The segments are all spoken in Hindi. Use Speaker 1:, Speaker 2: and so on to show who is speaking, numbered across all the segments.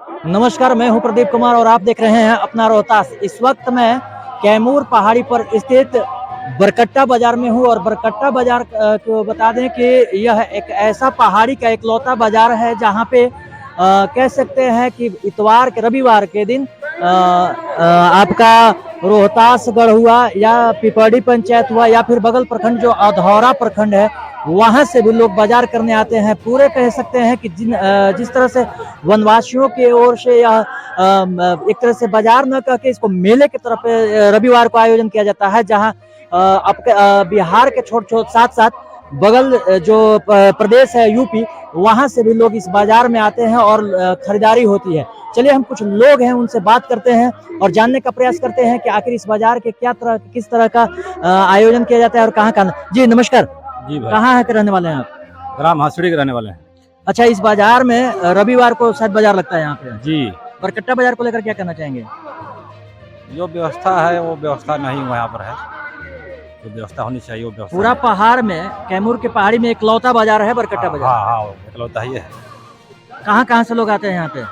Speaker 1: नमस्कार, मैं हूं प्रदीप कुमार और आप देख रहे हैं अपना रोहतास। इस वक्त मैं कैमूर पहाड़ी पर स्थित बरकट्टा बाजार में हूं और बरकट्टा बाजार को बता दें कि यह एक ऐसा पहाड़ी का इकलौता बाजार है जहां पे कह सकते हैं कि इतवार के रविवार के दिन आपका रोहतासगढ़ हुआ या पिपड़ी पंचायत हुआ या फिर बगल प्रखंड जो अधौरा प्रखंड है वहां से भी लोग बाजार करने आते हैं। पूरे कह सकते हैं कि जिस तरह से वनवासियों की ओर से यह एक तरह से बाजार न कह के इसको मेले की तरफ रविवार को आयोजन किया जाता है, जहां आपके बिहार के छोटे छोटे साथ साथ बगल जो प्रदेश है यूपी, वहां से भी लोग इस बाजार में आते हैं और खरीदारी होती है। चलिए हम कुछ लोग हैं उनसे बात करते हैं और जानने का प्रयास करते हैं कि आखिर इस बाजार के किस तरह का आयोजन किया जाता है और कहाँ कहाँ। जी नमस्कार।
Speaker 2: जी भाई,
Speaker 1: कहाँ के रहने वाले हैं आप?
Speaker 2: ग्राम हंसड़ी के रहने वाले हैं।
Speaker 1: अच्छा, इस बाजार में रविवार को शायद बाजार लगता है यहाँ पे।
Speaker 2: जी,
Speaker 1: बरकट्टा बाजार को लेकर क्या कहना चाहेंगे?
Speaker 2: जो व्यवस्था है वो व्यवस्था नहीं यहाँ पर है, जो व्यवस्था होनी चाहिए वो व्यवस्था
Speaker 1: पूरा पहाड़ में, कैमूर के पहाड़ी में इकलौता बाजार है बरकट्टा बाजार।
Speaker 2: हाँ, इकलौता ही है।
Speaker 1: कहाँ कहाँ से लोग आते हैं यहाँ पे?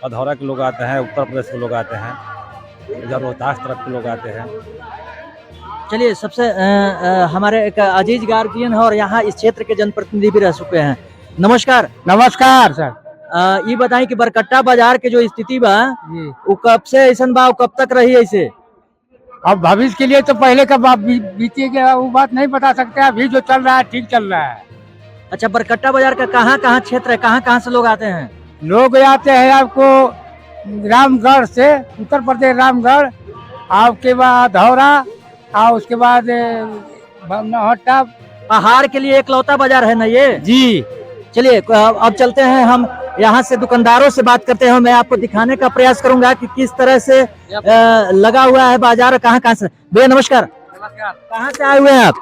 Speaker 2: अधौरा के लोग आते हैं, उत्तर प्रदेश के लोग आते हैं, इधर रोहतास तरफ के लोग आते हैं।
Speaker 1: चलिए, सबसे हमारे एक अजीज गार्जियन है और यहाँ इस क्षेत्र के जनप्रतिनिधि भी रह चुके हैं। नमस्कार।
Speaker 3: नमस्कार सर।
Speaker 1: ये बताएं कि बरकट्टा बाजार के जो स्थिति बा
Speaker 3: जी,
Speaker 1: वो कब से ऐसा बा, कब तक रही ऐसे?
Speaker 3: अब भविष्य के लिए तो पहले का बीतेगा वो बात नहीं बता सकते। अभी जो चल रहा है ठीक चल रहा है।
Speaker 1: अच्छा, बरकट्टा बाजार का कहाँ कहाँ क्षेत्र है, कहाँ कहाँ से लोग आते हैं?
Speaker 3: लोग आते हैं आपको रामगढ़ से, उत्तर प्रदेश रामगढ़, आपके बाद धौरा और उसके बाद नौहट्टा।
Speaker 1: पहाड़ के लिए इकलौता बाजार है ना ये?
Speaker 3: जी,
Speaker 1: चलिए अब चलते हैं, हम यहाँ से दुकानदारों से बात करते हैं। मैं आपको दिखाने का प्रयास करूंगा कि किस तरह से लगा हुआ है बाजार, कहाँ कहाँ से। भैया नमस्कार।
Speaker 3: नमस्कार।
Speaker 1: कहाँ से आए हुए हैं आप?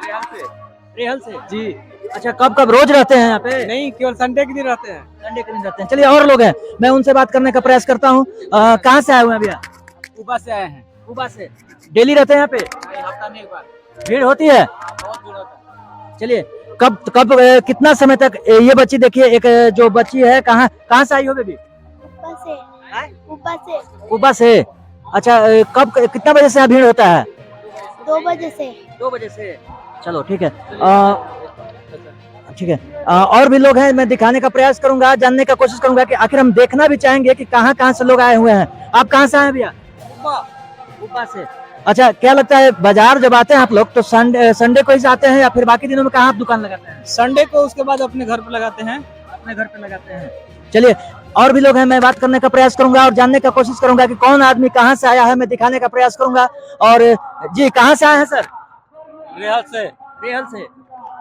Speaker 1: रेहल से।
Speaker 3: जी,
Speaker 1: अच्छा, कब कब रोज रहते हैं यहाँ पे?
Speaker 3: नहीं, केवल संडे के दिन रहते हैं।
Speaker 1: संडे के दिन रहते हैं। चलिए, और लोग हैं, मैं उनसे बात करने का प्रयास करता हूँ। कहाँ से आए हुए हैं भैया?
Speaker 3: उबा से आए हैं।
Speaker 1: उबा से। डेली रहते हैं यहाँ पे?
Speaker 3: हफ्ता में एक बार।
Speaker 1: भीड़ होती है?
Speaker 3: बहुत भीड़ होता है।
Speaker 1: चलिए, कब कब कितना समय तक ये बच्ची देखिए, एक जो बच्ची है, कहाँ से आई हो बेबी? उबा से। अच्छा, कब कितना बजे से भीड़ होता है?
Speaker 4: 2 बजे से।
Speaker 1: 2 बजे से। चलो ठीक है, ठीक है। और भी लोग हैं, मैं दिखाने का प्रयास करूंगा, जानने का कोशिश करूंगा कि आखिर हम देखना भी चाहेंगे कि कहाँ कहाँ से लोग आए हुए हैं। आप कहाँ से आए भैया? उबा से। अच्छा, क्या लगता है बाजार जब आते हैं आप लोग तो संडे को ही आते हैं या फिर बाकी दिनों में कहाँ आप दुकान लगाते हैं?
Speaker 3: संडे को, उसके बाद अपने घर पे लगाते हैं।
Speaker 1: अपने घर पे लगाते हैं। चलिए, और भी लोग हैं, मैं बात करने का प्रयास करूंगा और जानने का कोशिश करूंगा कि कौन आदमी कहाँ से आया है, मैं दिखाने का प्रयास करूंगा। और जी, कहाँ से आए हैं सर?
Speaker 3: रेहल से।
Speaker 1: रेहल से।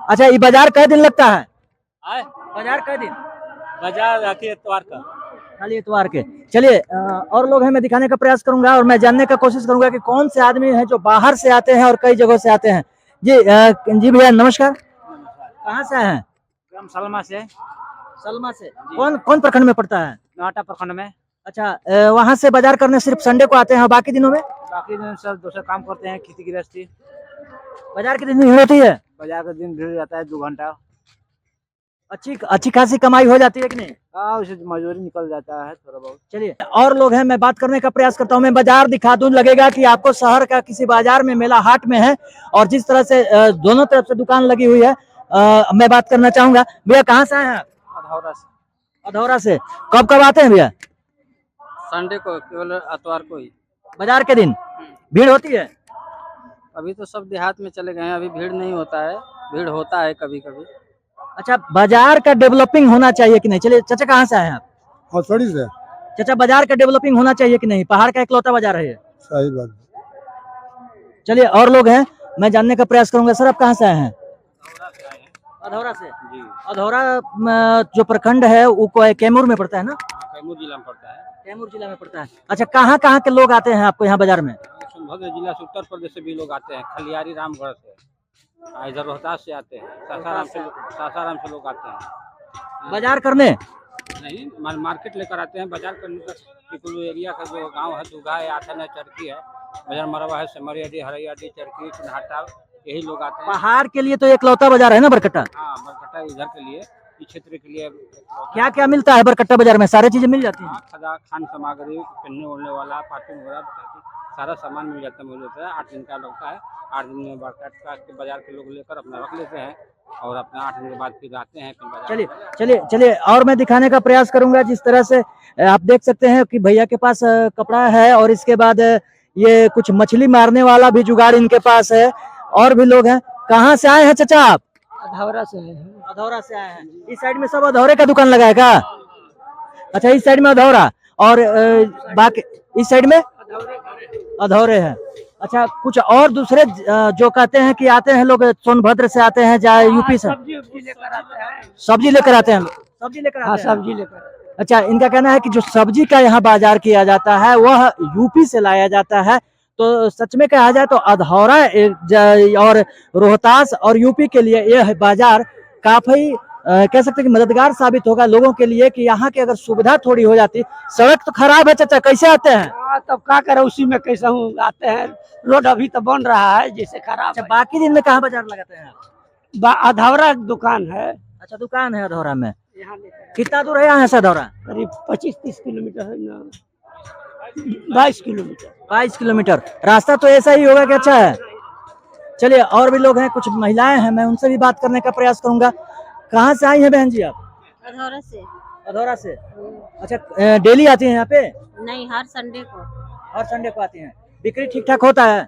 Speaker 1: अच्छा, ये बाजार कई दिन लगता है?
Speaker 3: आए
Speaker 1: बाजार कई दिन?
Speaker 3: बाजार आके इतवार का।
Speaker 1: खाली इतवार के। चलिए, और लोग हैं, मैं दिखाने का प्रयास करूंगा और मैं जानने का कोशिश करूंगा कि कौन से आदमी हैं जो बाहर से आते हैं और कई जगहों से आते हैं। जी जी भैया नमस्कार। कहाँ से आए हैं?
Speaker 3: ग्राम सलमा से।
Speaker 1: सलमा से। कौन कौन प्रखंड में पड़ता है?
Speaker 3: नौहट्टा प्रखंड में।
Speaker 1: अच्छा, वहाँ से बाजार करने सिर्फ संडे को आते हैं और बाकी दिनों में?
Speaker 3: बाकी दिन सब दूसरा काम करते हैं, खेती गृहस्थी।
Speaker 1: बाजार के दिन भीड़ होती है?
Speaker 3: बाजार का दिन भीड़ जाता है 2 घंटा।
Speaker 1: अच्छी खासी कमाई हो जाती है कि नहीं?
Speaker 3: हाँ, उसे मजदूरी निकल जाता है थोड़ा बहुत।
Speaker 1: चलिए, और लोग हैं, मैं बात करने का प्रयास करता हूँ। मैं बाजार दिखा दूं, लगेगा कि आपको शहर का किसी बाजार में, मेला हाट में है। और जिस तरह से दोनों तरफ से दुकान लगी हुई है, मैं बात करना चाहूंगा। भैया कहाँ से आए हैं आप?
Speaker 3: अधौरा से।
Speaker 1: अधौरा से। कब कब आते हैं भैया?
Speaker 3: संडे को, केवल इतवार को ही।
Speaker 1: बाजार के दिन भीड़ होती है?
Speaker 3: अभी तो सब देहात में चले गए हैं, अभी भीड़ नहीं होता है। भीड़ होता है कभी कभी।
Speaker 1: अच्छा, बाजार का डेवलपिंग होना चाहिए कि नहीं? चलिए, चाचा कहाँ से आए हैं आप?
Speaker 5: हथौड़ी से।
Speaker 1: चाचा, बाजार का डेवलपिंग होना चाहिए कि नहीं? पहाड़ का इकलौता बाजार है ये।
Speaker 5: सही बात।
Speaker 1: चलिए, और लोग हैं, मैं जानने का प्रयास करूंगा। सर, आप कहाँ से आए हैं? अधौरा से।
Speaker 3: जी,
Speaker 1: अधौरा जो प्रखंड है वो कैमूर में पड़ता है ना?
Speaker 3: कैमूर जिला में पड़ता है।
Speaker 1: कैमूर जिला में पड़ता है। अच्छा, कहाँ कहाँ के लोग आते हैं आपको यहाँ बाजार में?
Speaker 3: सोनभद्र जिला से, उत्तर प्रदेश से भी लोग आते हैं, खलियारी रामगढ़ से, इधर रोहतास से आते हैं, सासाराम से लोग आते हैं।
Speaker 1: बाजार करने?
Speaker 3: नहीं, मार्केट लेकर आते हैं बाजार करने का। पिकुलू एरिया का जो गांव है, दुगा है, आठन है, चरकी है, बाजार मरवा है, सेमरियाडी, हरियाडी, चरकी, चिन्हाटा, यही लोग आते हैं।
Speaker 1: पहाड़ के लिए तो इकलौता बाजार है ना बरकट्टा?
Speaker 3: हाँ, बरकट्टा इधर के लिए
Speaker 2: यूपी क्षेत्र के लिए
Speaker 1: क्या क्या मिलता है बरकट्टा बाजार में? सारी चीजें मिल जाती हैं?
Speaker 2: खजा खान सामग्री, पहनने ओढ़ने वाला, पार्टी वगैरह सारा सामान मिल जाता है। मुझे लगता है 8 दिन का लगता है। 8 दिन में बरकट्टा के बाजार के लोग लेकर अपना रख लेते हैं और अपना 8 दिन के बाद फिर आते हैं फिर बाजार।
Speaker 1: चलिए चलिए चलिए, और मैं दिखाने का प्रयास करूंगा। जिस तरह से आप देख सकते हैं कि भैया के पास कपड़ा है और इसके बाद ये कुछ मछली मारने वाला भी जुगाड़ इनके पास है। और भी लोग हैं। कहाँ से आए हैं चाचा आप?
Speaker 3: अधौरा से है।
Speaker 1: अधौरा से आए हैं। इस साइड में सब अधौरे का दुकान लगा है क्या? अच्छा, इस साइड में अधौरा और बाकी इस साइड में अधौरे हैं। अच्छा, कुछ और दूसरे जो कहते हैं कि आते हैं लोग सोनभद्र से आते हैं, या यूपी से
Speaker 3: सब्जी लेकर आते हैं।
Speaker 1: सब्जी लेकर आते हैं लोग? सब्जी लेकर
Speaker 3: हाँ,
Speaker 1: आते हैं।
Speaker 3: सब्जी लेकर।
Speaker 1: अच्छा, इनका कहना है कि जो सब्जी का यहाँ बाजार किया जाता है वह यूपी से लाया जाता है। तो सच में कहा जाए तो अधौरा और रोहतास और यूपी के लिए यह बाजार काफी कह सकते हैं कि मददगार साबित होगा लोगों के लिए, कि यहाँ की अगर सुविधा थोड़ी हो जाती। सड़क तो खराब है चाचा, कैसे आते हैं?
Speaker 3: हाँ, तब क्या करे, उसी में कैसा हूँ आते हैं। रोड अभी तो बन रहा है, जैसे खराब
Speaker 1: अच्छा,
Speaker 3: है।
Speaker 1: बाकी दिन में कहाँ बाजार लगाते हैं?
Speaker 3: अधौरा दुकान है।
Speaker 1: अच्छा, दुकान है अधौरा में।
Speaker 3: यहाँ लेकर
Speaker 1: कितना दूर है यहाँ से अधौरा?
Speaker 3: करीब 25-30 किलोमीटर है ना, 22 किलोमीटर।
Speaker 1: 22 किलोमीटर रास्ता तो ऐसा ही होगा कि अच्छा है। चलिए, और भी लोग हैं, कुछ महिलाएं हैं, मैं उनसे भी बात करने का प्रयास करूंगा। कहाँ से आई हैं बहन जी आप?
Speaker 4: अधौरा से।
Speaker 1: अधौरा से। अच्छा, डेली आती हैं यहाँ पे?
Speaker 4: नहीं, हर संडे को।
Speaker 1: हर संडे को आती हैं। बिक्री ठीक ठाक होता है?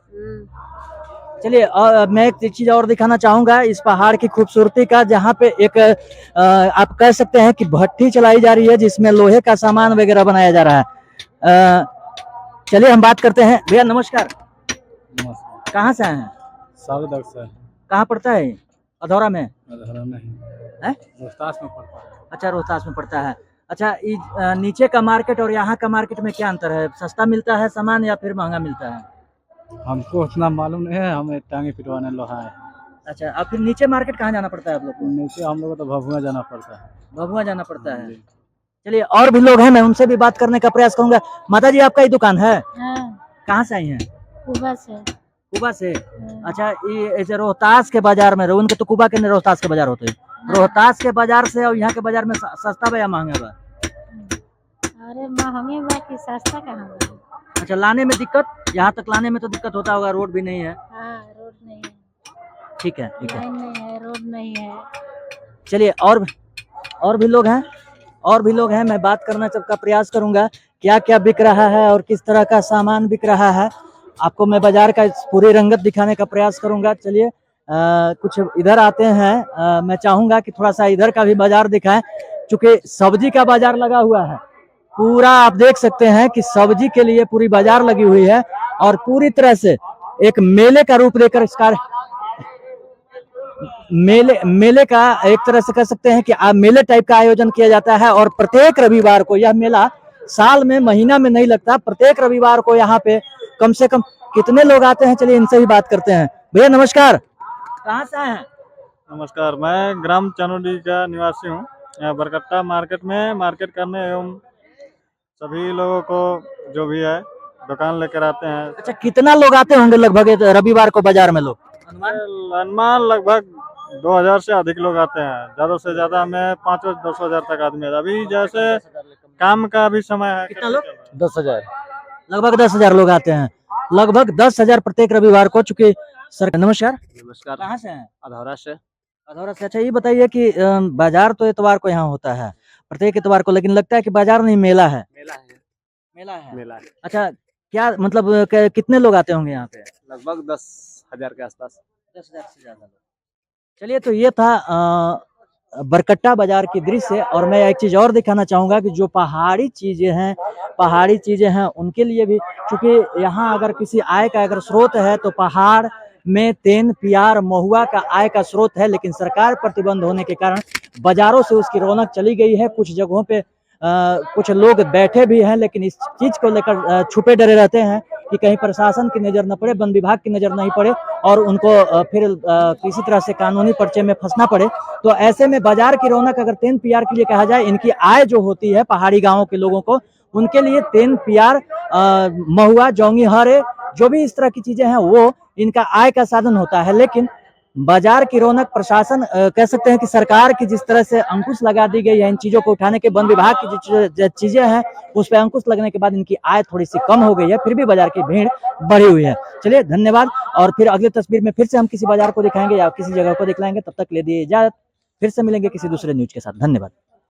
Speaker 1: चलिए, मैं एक चीज और दिखाना चाहूंगा इस पहाड़ की खूबसूरती का, जहाँ पे एक आप कह सकते हैं कि भट्टी चलाई जा रही है जिसमें लोहे का सामान वगैरह बनाया जा रहा है। चलिए हम बात करते हैं। भैया नमस्कार, कहाँ से आए हैं?
Speaker 2: सागदर से।
Speaker 1: कहाँ पड़ता है? अधौरा में?
Speaker 2: अधौरा नहीं
Speaker 1: है?
Speaker 2: रोहतास में पड़ता है।
Speaker 1: अच्छा, रोहतास में पड़ता है। अच्छा, नीचे का मार्केट और यहाँ का मार्केट में क्या अंतर है? सस्ता मिलता है सामान या फिर महंगा मिलता है?
Speaker 2: हमको उतना मालूम नहीं है, हमें टांगे पिटवाने लोहा है।
Speaker 1: अच्छा, अब फिर नीचे मार्केट कहाँ जाना पड़ता है आप लोग को?
Speaker 2: नीचे हम लोग को तो भभुआ जाना पड़ता है।
Speaker 1: भभुआ जाना पड़ता है। चलिए, और भी लोग हैं, मैं उनसे भी बात करने का प्रयास करूंगा। माता जी, आपका ही दुकान है?
Speaker 4: हाँ,
Speaker 1: कहाँ से आई हैं?
Speaker 4: कुबा से।
Speaker 1: कुबा से। अच्छा, ये रोहतास के बाजार में उनके तो कुबा के रोहतास के बाजार होते हैं। रोहतास के बाजार से और यहाँ के बाजार में सस्ता बा या महंगा बा?
Speaker 4: अरे महंगे बा कि सस्ता कहाँ बा?
Speaker 1: अच्छा, लाने में दिक्कत? यहाँ तक लाने में तो दिक्कत होता होगा, रोड भी नहीं है।
Speaker 4: हाँ, रोड नहीं है,
Speaker 1: ठीक है, ठीक है।
Speaker 4: लाइन नहीं है, रोड नहीं है।
Speaker 1: चलिए, और भी लोग हैं, और भी लोग हैं, मैं बात करना सबका प्रयास करूंगा क्या क्या बिक रहा है और किस तरह का सामान बिक रहा है। आपको मैं बाजार का पूरी रंगत दिखाने का प्रयास करूंगा। चलिए, कुछ इधर आते हैं। मैं चाहूंगा कि थोड़ा सा इधर का भी बाजार दिखाएं, क्योंकि सब्जी का बाजार लगा हुआ है पूरा। आप देख सकते हैं कि सब्जी के लिए पूरी बाजार लगी हुई है और पूरी तरह से एक मेले का रूप लेकर इसका मेले का एक तरह से कह सकते हैं कि मेले टाइप का आयोजन किया जाता है। और प्रत्येक रविवार को यह मेला, साल में महीना में नहीं लगता, प्रत्येक रविवार को यहाँ पे कम से कम कितने लोग आते हैं, चलिए इनसे ही बात करते हैं। भैया नमस्कार, कहाँ से आए हैं?
Speaker 5: नमस्कार, मैं ग्राम चनौली का निवासी हूँ। यहाँ बरकट्टा मार्केट में मार्केट करने एवं सभी लोगों को जो भी है दुकान लेकर आते हैं।
Speaker 1: अच्छा, कितना लोग आते होंगे लगभग रविवार को बाजार में? लोग
Speaker 5: अनुमान लगभग 2000 से अधिक लोग आते हैं। ज्यादा से ज्यादा में 500-10 हजार तक आदमी है। अभी जैसे काम का भी समय है।
Speaker 1: कितना लोग?
Speaker 2: 10,000।
Speaker 1: लगभग 10,000 लोग आते हैं, लगभग 10,000 प्रत्येक रविवार को। चूंकि सर नमस्कार,
Speaker 2: नमस्कार।
Speaker 1: कहाँ से हैं?
Speaker 2: अधौरा से।
Speaker 1: अधौरा से। अच्छा, ये बताइए कि बाजार तो इतवार को यहाँ होता है, प्रत्येक इतवार को, लेकिन लगता है कि बाजार नहीं मेला है।
Speaker 2: मेला है।
Speaker 1: मेला है।
Speaker 2: मेला है।
Speaker 1: अच्छा, क्या मतलब कितने लोग आते होंगे यहाँ पे?
Speaker 2: लगभग 10,000 के आसपास।
Speaker 1: 10,000 से ज्यादा लोग। चलिए, तो ये था बरकट्टा बाजार की दृश्य। और मैं एक चीज और दिखाना चाहूंगा कि जो पहाड़ी चीजें हैं उनके लिए भी, क्योंकि यहाँ अगर किसी आय का अगर स्रोत है तो पहाड़ में तेन पियार महुआ का आय का स्रोत है। लेकिन सरकार प्रतिबंध होने के कारण बाजारों से उसकी रौनक चली गई है। कुछ जगहों पे कुछ लोग बैठे भी हैं, लेकिन इस चीज को लेकर छुपे डरे रहते हैं कि कहीं प्रशासन की नजर न पड़े, वन विभाग की नजर नहीं पड़े और उनको फिर किसी तरह से कानूनी पर्चे में फंसना पड़े। तो ऐसे में बाजार की रौनक अगर तेन पियार के लिए कहा जाए, इनकी आय जो होती है पहाड़ी गांवों के लोगों को, उनके लिए तेन पियार महुआ जौंगी हरे जो भी इस तरह की चीजें हैं वो इनका आय का साधन होता है। लेकिन बाजार की रौनक प्रशासन कह सकते हैं कि सरकार की जिस तरह से अंकुश लगा दी गई है इन चीजों को उठाने के, वन विभाग की जो चीजें हैं उस पर अंकुश लगने के बाद इनकी आय थोड़ी सी कम हो गई है, फिर भी बाजार की भीड़ बढ़ी हुई है। चलिए धन्यवाद, और फिर अगली तस्वीर में फिर से हम किसी बाजार को दिखाएंगे या किसी जगह को दिखलाएंगे। तब तक ले दिए इजाजत, फिर से मिलेंगे किसी दूसरे न्यूज के साथ। धन्यवाद।